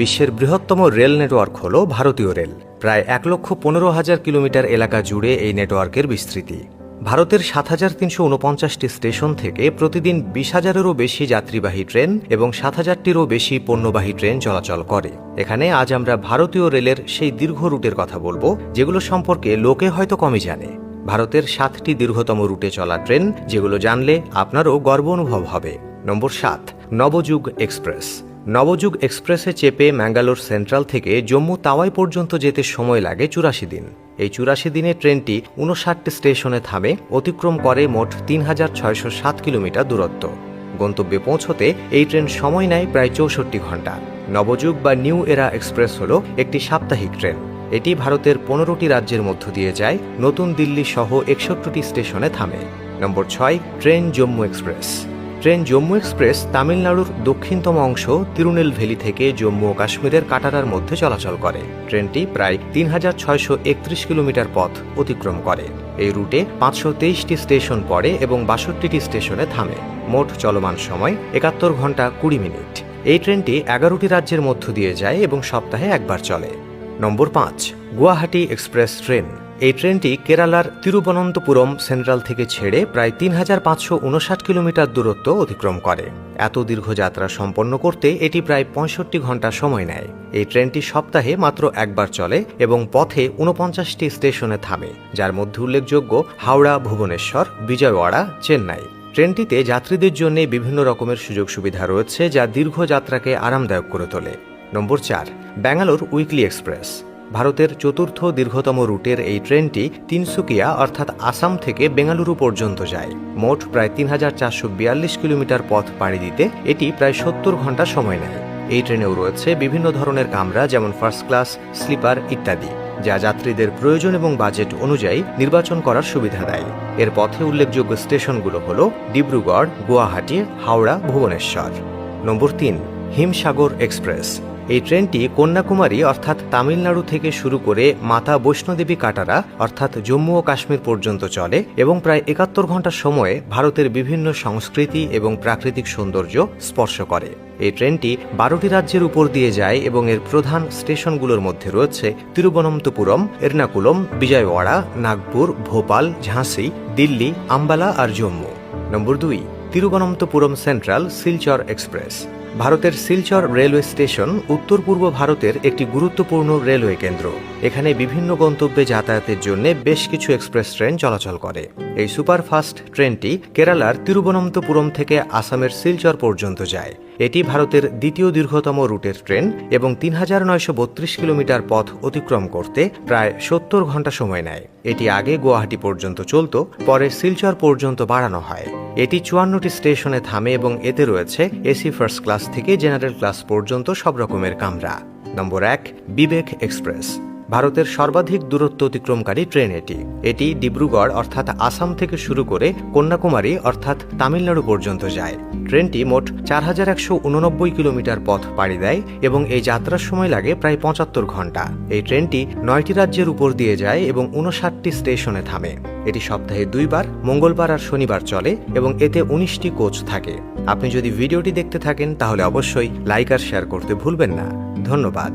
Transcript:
বিশ্বের বৃহত্তম rail network হল ভারতীয় রেল। প্রায় ১,১৫,০০০ কিলোমিটার এলাকা জুড়ে এই নেটওয়ার্কের বিস্তৃতি। ভারতের ৭,৩৪৯টি স্টেশন থেকে প্রতিদিন ২০,০০০-এরও বেশি যাত্রীবাহী ট্রেন এবং ৭,০০০-টিরও বেশি পণ্যবাহী ট্রেন চলাচল করে। এখানে আজ আমরা ভারতীয় রেলের সেই দীর্ঘ রুটের কথা বলবো, যেগুলো সম্পর্কে লোকে হয়তো কমই জানে। ভারতের ৭টি দীর্ঘতম রুটে চলা ট্রেন, যেগুলো জানলে আপনারও গর্ব অনুভব হবে। নম্বর ৭, নবযুগ এক্সপ্রেস। নবযুগ এক্সপ্রেসে চেপে ম্যাঙ্গালোর সেন্ট্রাল থেকে জম্মু তাওয়াই পর্যন্ত যেতে সময় লাগে ৮৪ দিন। এই ৮৪ দিনে ট্রেনটি ৫৯টি স্টেশনে থামে, অতিক্রম করে মোট ৩,৬০৭ কিলোমিটার দূরত্ব। গন্তব্যে পৌঁছতে এই ট্রেন সময় নেয় প্রায় ৬৪ ঘন্টা। নবযুগ বা নিউ এরা এক্সপ্রেস হল একটি সাপ্তাহিক ট্রেন। এটি ভারতের ১৫টি রাজ্যের মধ্য দিয়ে যায়, নতুন দিল্লি সহ ৬১টি স্টেশনে থামে। নম্বর ৬, train Jammu express. Train Jammu express তামিলনাড়ুর দক্ষিণতম অংশ তিরুনেলভেলি থেকে জম্মু ও কাশ্মীরের কাটারার মধ্যে চলাচল করে। ট্রেনটি প্রায় ৩,৬৩১ কিলোমিটার পথ অতিক্রম করে। এই রুটে ৫২৩টি স্টেশন পড়ে এবং ৬২টি স্টেশনে থামে। মোট চলমান সময় ৭১ ঘন্টা ২০ মিনিট। এই ট্রেনটি ১১টি রাজ্যের মধ্য দিয়ে যায় এবং সপ্তাহে একবার চলে। নম্বর ৫, গুয়াহাটি এক্সপ্রেস ট্রেন। এই ট্রেনটি কেরালার তিরুবনন্তপুরম সেন্ট্রাল থেকে ছেড়ে প্রায় ৩,৫৫৯ কিলোমিটার দূরত্ব অতিক্রম করে। এত দীর্ঘ যাত্রা সম্পন্ন করতে এটি প্রায় ৬৫ ঘন্টা সময় নেয়। এই ট্রেনটি সপ্তাহে মাত্র একবার চলে এবং পথে ৪৯টি স্টেশনে থামে, যার মধ্যে উল্লেখযোগ্য হাওড়া, ভুবনেশ্বর, বিজয়ওয়াড়া, চেন্নাই। ট্রেনটিতে যাত্রীদের জন্য বিভিন্ন রকমের সুযোগ সুবিধা রয়েছে, যা দীর্ঘ যাত্রাকে আরামদায়ক করে তোলে। নম্বর ৪, ব্যাঙ্গালোর উইকলি এক্সপ্রেস। ভারতের ৪র্থ দীর্ঘতম রুটের এই ট্রেনটি তিনসুকিয়া অর্থাৎ আসাম থেকে বেঙ্গালুরু পর্যন্ত যায়। মোট প্রায় ৩,৪৪২ কিলোমিটার পথ পাড়ি দিতে এটি প্রায় ৭০ ঘন্টা সময় নেয়। এই ট্রেনেও রয়েছে বিভিন্ন ধরনের কামরা, যেমন ফার্স্ট ক্লাস, স্লিপার ইত্যাদি, যা যাত্রীদের প্রয়োজন এবং বাজেট অনুযায়ী নির্বাচন করার সুবিধা দেয়। এর পথে উল্লেখযোগ্য স্টেশনগুলো হল ডিব্রুগড়, গুয়াহাটি, হাওড়া, ভুবনেশ্বর। নম্বর ৩, হিমসাগর এক্সপ্রেস। এই ট্রেনটি কন্যাকুমারী অর্থাৎ তামিলনাড়ু থেকে শুরু করে মাতা বৈষ্ণোদেবী কাটারা অর্থাৎ জম্মু ও কাশ্মীর পর্যন্ত চলে এবং প্রায় ৭১ ঘন্টা সময়ে ভারতের বিভিন্ন সংস্কৃতি এবং প্রাকৃতিক সৌন্দর্য স্পর্শ করে। এই ট্রেনটি ১২টি রাজ্যের উপর দিয়ে যায় এবং এর প্রধান স্টেশনগুলোর মধ্যে রয়েছে তিরুবনন্তপুরম, এর্নাকুলম, বিজয়ওয়াড়া, নাগপুর, ভোপাল, ঝাঁসি, দিল্লি, আম্বালা আর জম্মু। নম্বর ২, তিরুবনন্তপুরম সেন্ট্রাল শিলচর এক্সপ্রেস। ভারতের শিলচর রেলওয়ে স্টেশন উত্তর পূর্ব ভারতের একটি গুরুত্বপূর্ণ রেলওয়ে কেন্দ্র। এখানে বিভিন্ন গন্তব্যে যাতায়াতের জন্য বেশ কিছু এক্সপ্রেস ট্রেন চলাচল করে। এই সুপারফাস্ট ট্রেনটি কেরালার তিরুবনন্তপুরম থেকে আসামের শিলচর পর্যন্ত যায়। এটি ভারতের দ্বিতীয় দীর্ঘতম রুটের ট্রেন এবং ৩,৯৩২ কিলোমিটার পথ অতিক্রম করতে প্রায় ৭০ ঘন্টা সময় নেয়। এটি আগে গুয়াহাটি পর্যন্ত চলত, পরে শিলচর পর্যন্ত বাড়ানো হয়। এটি ৫৪টি স্টেশনে থামে এবং এতে রয়েছে এসি ফার্স্ট ক্লাস থেকে জেনারেল ক্লাস পর্যন্ত সব রকমের কামরা। নম্বর ১, বিবেক এক্সপ্রেস। ভারতের সর্বাধিক দূরত্ব অতিক্রমকারী ট্রেন এটি ডিব্রুগড় অর্থাৎ আসাম থেকে শুরু করে কন্যাকুমারী অর্থাৎ তামিলনাড়ু পর্যন্ত যায়। ট্রেনটি মোট ৪,১৮৯ কিলোমিটার পথ পাড়ি দেয় এবং এই যাত্রার সময় লাগে প্রায় ৭৫ ঘন্টা। এই ট্রেনটি ৯টি রাজ্যের উপর দিয়ে যায় এবং ৫৯টি স্টেশনে থামে। এটি সপ্তাহে ২ বার, মঙ্গলবার আর শনিবার চলে এবং এতে ১৯টি কোচ থাকে। আপনি যদি ভিডিওটি দেখতে থাকেন তাহলে অবশ্যই লাইক আর শেয়ার করতে ভুলবেন না। ধন্যবাদ।